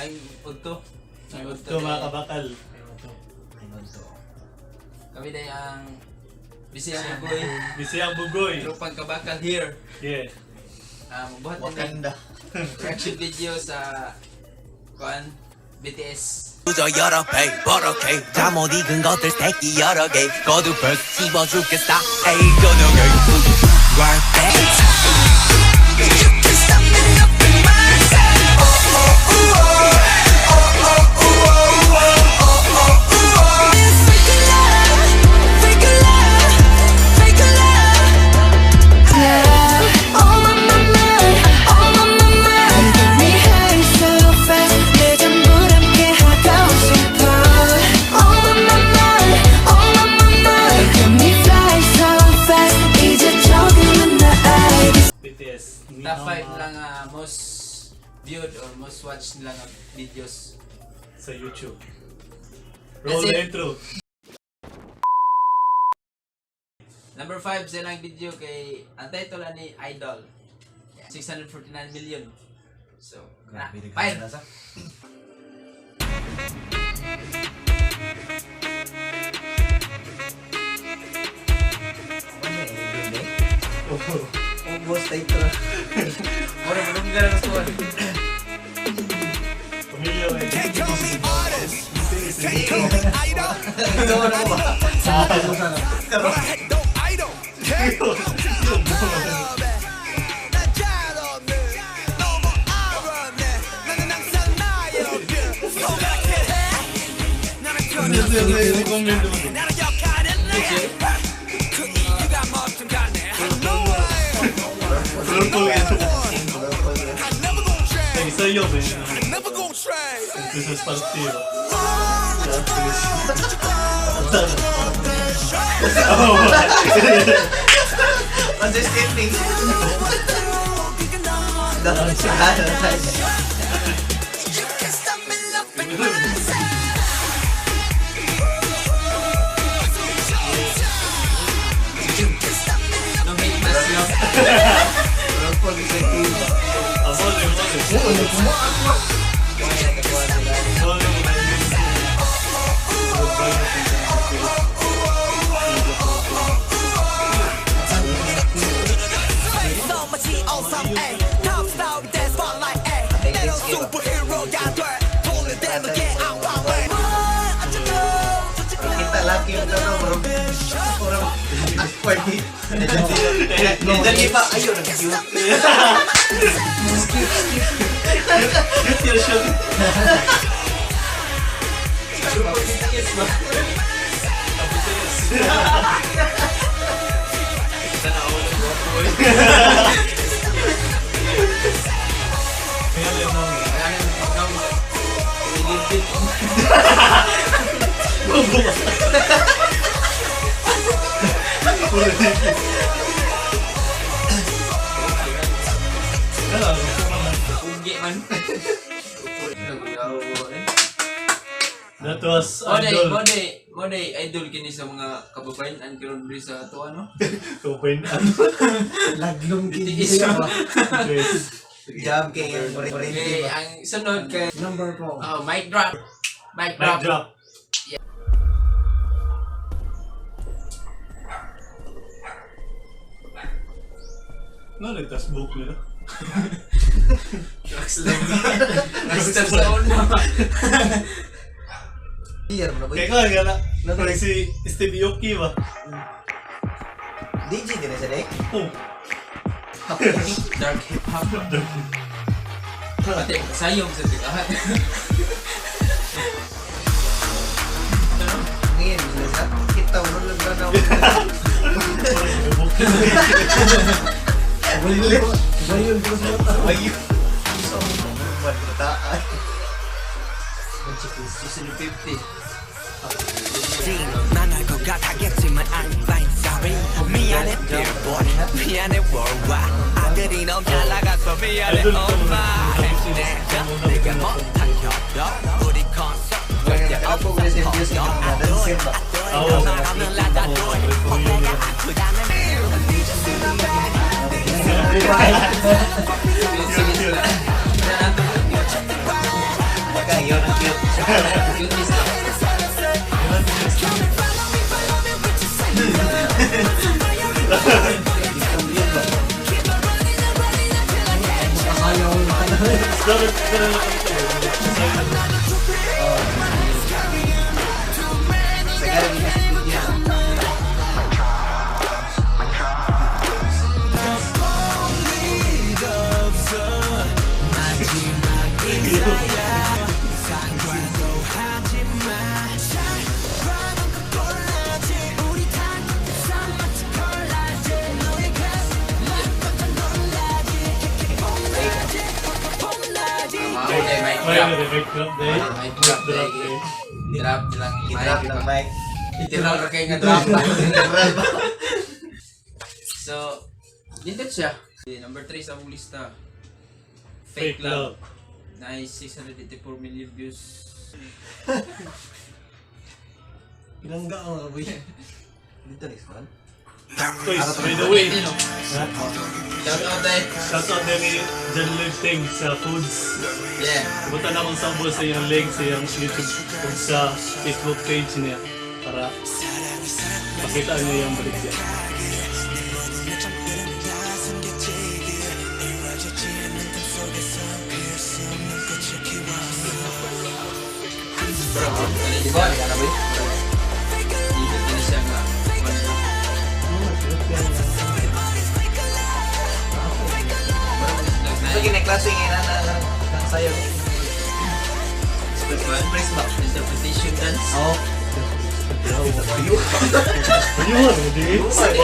May udto. May udto mga kabakal. Kami na yung Bisayang Bugoy. Bisayang Bugoy. Tropang kabakal here. Yeah. Buhat Wakanda. reaction video sa BTS. 저 여러 배 버럭해 잠못 익은 것들 새끼 여러 개 거두벌 씹어 죽겠다 에이 거두걸 Work back You can stop me nothing myself Fake love Fake love Yeah Oh my mama Oh my mama Get me high so fast 내 전부 함께 하고 싶어 Oh my mama Oh my mama Get me fly so fast 이제 조금은 나 알겠어 BTS. Top 5 lang most viewed or most watched lang videos. Sa YouTube. Roll the intro. Number 5 silang video kay ang title ni Idol. 649 million. So, fine. Ubos title. Mura malunggan ang squad. Pamilya eh. Ito ano ba? Sa atin mo sana. Sa'yo ba yun? Ito sa partido. Consistent. Dapat sa No hate mas love. kita laki yung ano, orang awkward eh. Jadi pak, ayo nag-cute. Cute your show. BTS ba? Sana ako nag-boy. Ugi man. That was Mode idol kini sa mga kababayan ang karon diri sa ato ano. Kapain Laglong BTS ba? Jam kay Okay, ang sunod kay number 4. oh, mic drop. Mic Mic drop. drop. No, nagtas book nila. Drugs lang. Master sa una. Year mo na ba? Kaya ka, gana. Parang si Steve Aoki ba? DJ din na siya eh. Oh. Dark hip hop. Pati sayong sa tigahan. Ngayon, nasa kita mo lang na ako. Bayun ko sa mata. Bayun. Gusto mo naman mataan. Season 50. 만날 것 같았겠지만 I'm fine sorry 미안해 billboard 미안해 worldwide 아들이 너무 잘 나가서 미안해 엄마 내가 네가 못한 협력 우리 콘서트 절대 Ako ko sa videos na nadansin ba? 사람은 라다도이 내가 아프다면 Ayaw na ka na. Dapat ka na lang ito. Sagara ginasipid yan. May drop day. Drop day. Drop lang. Gidrap ng mic. Itinol ka kayo nga drop ba? Gidrap ba? So, dito siya. Number 3 sa mong lista. Fake love. Nice, 684 million views. Ilang ga ang aboy. Dito next one. Guys, by the way. Shout out tayo. Shout out din ni John Ting sa Foods. Yeah. Punta na akong sample sa iyong link sa iyong YouTube o sa Facebook page niya para makita niyo yung balik niya. Bro, di ba? Ano ba yun? Dito din siya nga. So ginaklase ngayon na sayo. Express ba? Interpretation dance. Oo. Ayun, hindi. Wag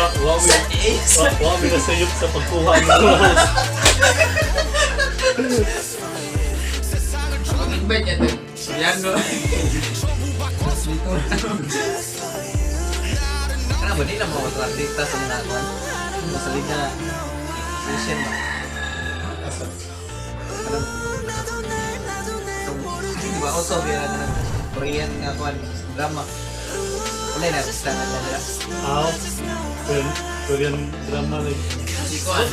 na sayop sa pagkuha ng host. Mag-invite niya ito. Piano. Kana ba nila mga artista sa mga kuan? Masalid na session ba? Di ba also biya na Korean nga kuan drama. Wala na artista na nila. Ow. Korean drama like. Si Kuan.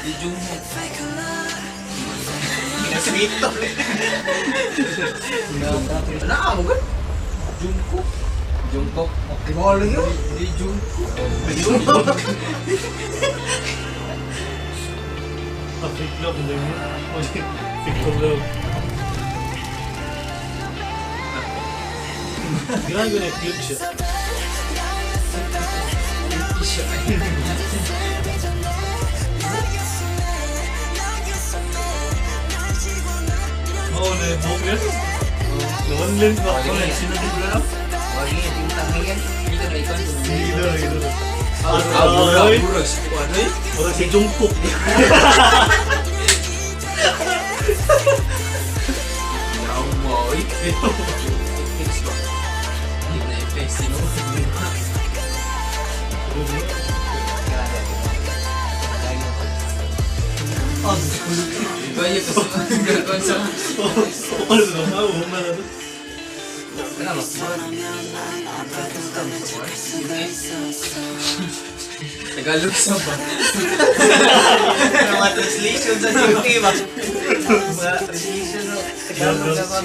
Si Jungkook. Pinasrito. Ano mo gan? Jungkook. Jungkook. Di mo alam yun? Di Jungkook. Fake love din mo. Fake love. Grabe na cute siya. Oo, na-book yan. Na-one-link ba? Sino din ba lang? Wagi yung tangiyan. Dito na ikon. Gila. Burag. Si Kuan. Orang si Jungkook. Yaw boy. Fix ba? Hindi na yung face, sino? Iba yung kasunod sa Ano ba naman? Uma na. Kenapa? Tagalog sa ba? Mga translation sa GP ba? Mga translation no? Tagalog sa ba?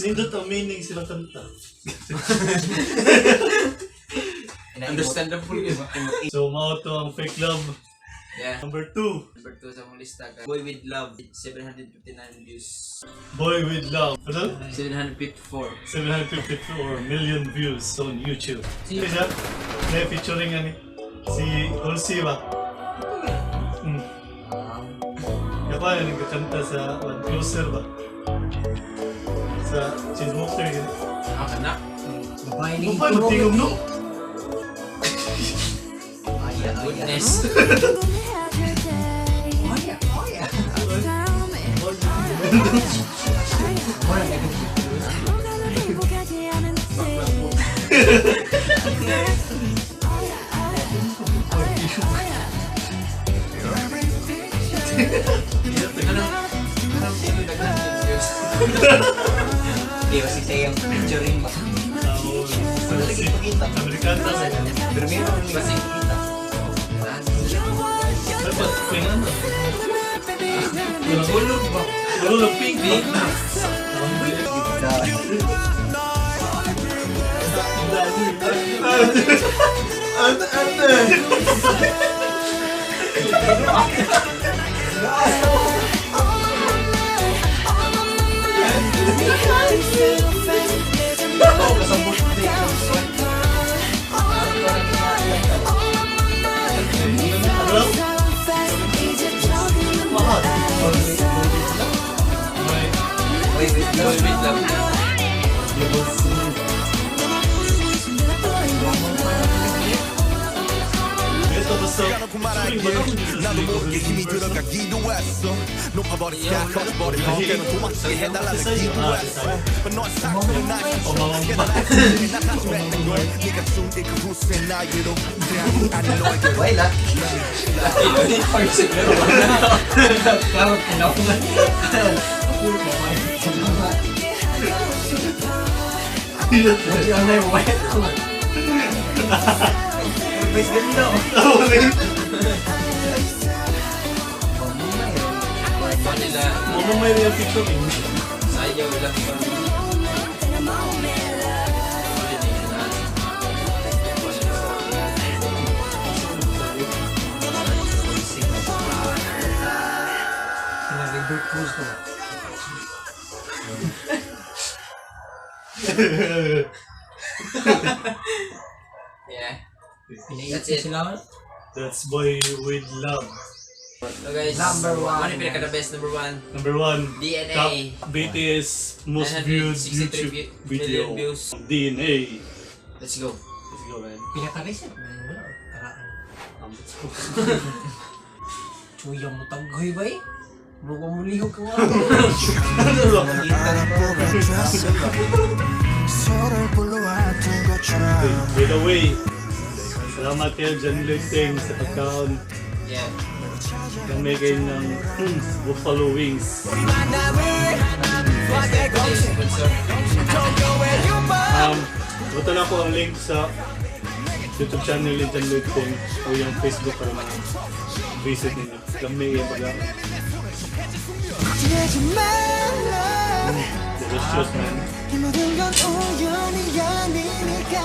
Nindot ang meaning silang kanta. Understandable yun ba? So, mao to ang fake love. Yeah. Number 2. Number 2 sa mong lista ka. Boy with Love. 759 views. Boy with Love. Ano? 754. 754 million views on YouTube. Sino siya? May featuring ani. Si Hulsi ba? Kaya pa yun, nagkakanta sa One Closer ba? Sa Chinmoker yun. Anak. Babae ni Ano pa yung tingom no? Goodness. Hindi kasi siya yung featuring ba? Si Amerikanta sa Pero meron rin kasi kita. dapat pengan ba? Tulog ba? Tulog pink. Wait lang. Ito basta. 나도 모르게 힘이 들어가기도 했어 높아버린 스카 커져버린 어깨는 도망치게 해달라는 기도했어 But 넌 사실은 날 깨달아 나타지 맺는 걸 네가 준게 그 후세 나에게로 아니 너에게로 Why lang? Parang pinapungan. Hindi ang nai-white ko. Mas ganda. Manila, Mukhang may real picture eh. sayaw lang pa. Nag-bird cruise ko. Yeah. That's it. That's Boy with Love. So guys, Number one. ano yung pinaka-best? Number 1. Number 1. DNA. Top BTS most viewed 963 YouTube video. million views. DNA. Let's go. Let's go, man. Pinaka-reset na yun. Wala. Karaan. Let's go. Chuyang mo taggoy ba eh? Buka mo lihog ka nga. By the way, salamat kayo dyan Ting sa pagkaon. Yeah. Kami kayo ng buffalo wings. Buto na ko ang link sa YouTube channel ni John Ting o yung Facebook para ma-visit ninyo. Kami yung pagkaon. Delicious, man. 이 모든 건 우연이 아니니까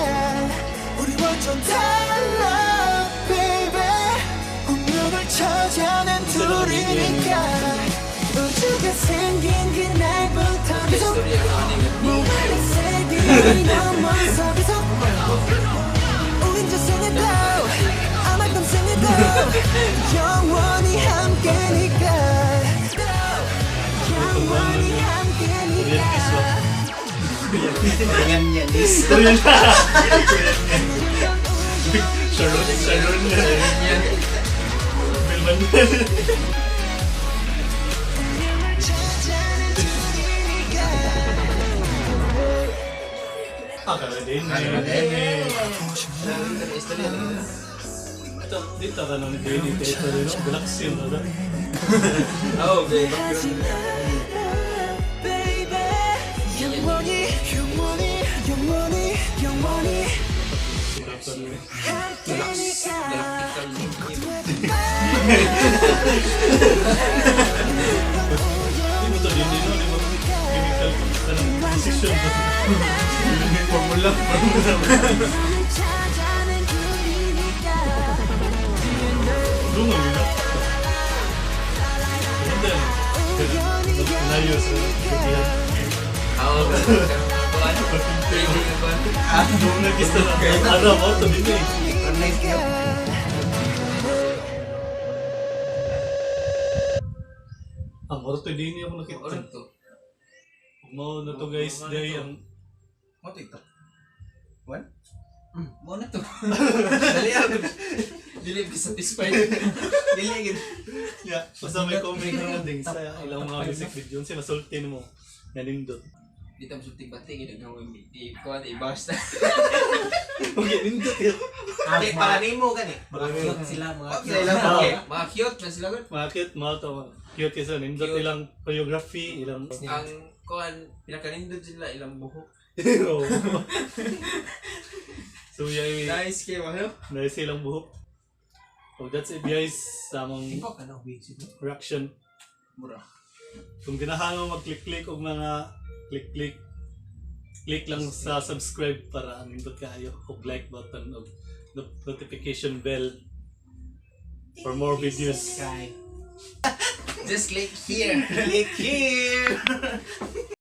우리 완전 달라 baby 운명을 찾아낸 둘이니까 우주가 생긴 그날부터 계속 무한의 세계를 넘어서 계속 우린 저승에도 아마 평생에도 영원히 함께니까 영원히 함께니까 Ganyan yan. Sharon. Bilman. Akala din eh. Dito ka nang dito rin. Relax yun. Oh, okay. Hindi mo din no? Di ba? Chemical decision. Formula. Lungo nila. Hindi. Nayo sa ilahang. Doon nag-isa na. Ano ako? Sabi niya eh. Nice kayo. Ang orto din niya ako nakita. Oran to. Mo na to guys. Day ang... Mo to ito. One? Mo na to. Dali ako. Dili ka satisfied. Dili agad. Yeah. Basta may comment na ding sa ilang mga music video. Siya nasultin mo. Nanindot. Dito mo sulting bati. Ginagawin di ko at i-bars na. Okay, nindot yun. Okay, para name mo gani. Marami. Cute sila mga Sila lang. Ah. Okay. Mga cute na sila. Mga cute, mga to. Cute kasi nindot Cute. ilang choreography, ilang... Ang kuan pinakalindot sila ilang buhok. Oo. So yay, Nice kayo ano? nice ilang buhok. Oh, that's it guys. Samang Iba ka na basic. reaction. Mura. Kung ginahango mag-click-click o mga click-click click lang sa subscribe para nindot kayo og like button og notification bell for more videos. Just click here. Click here!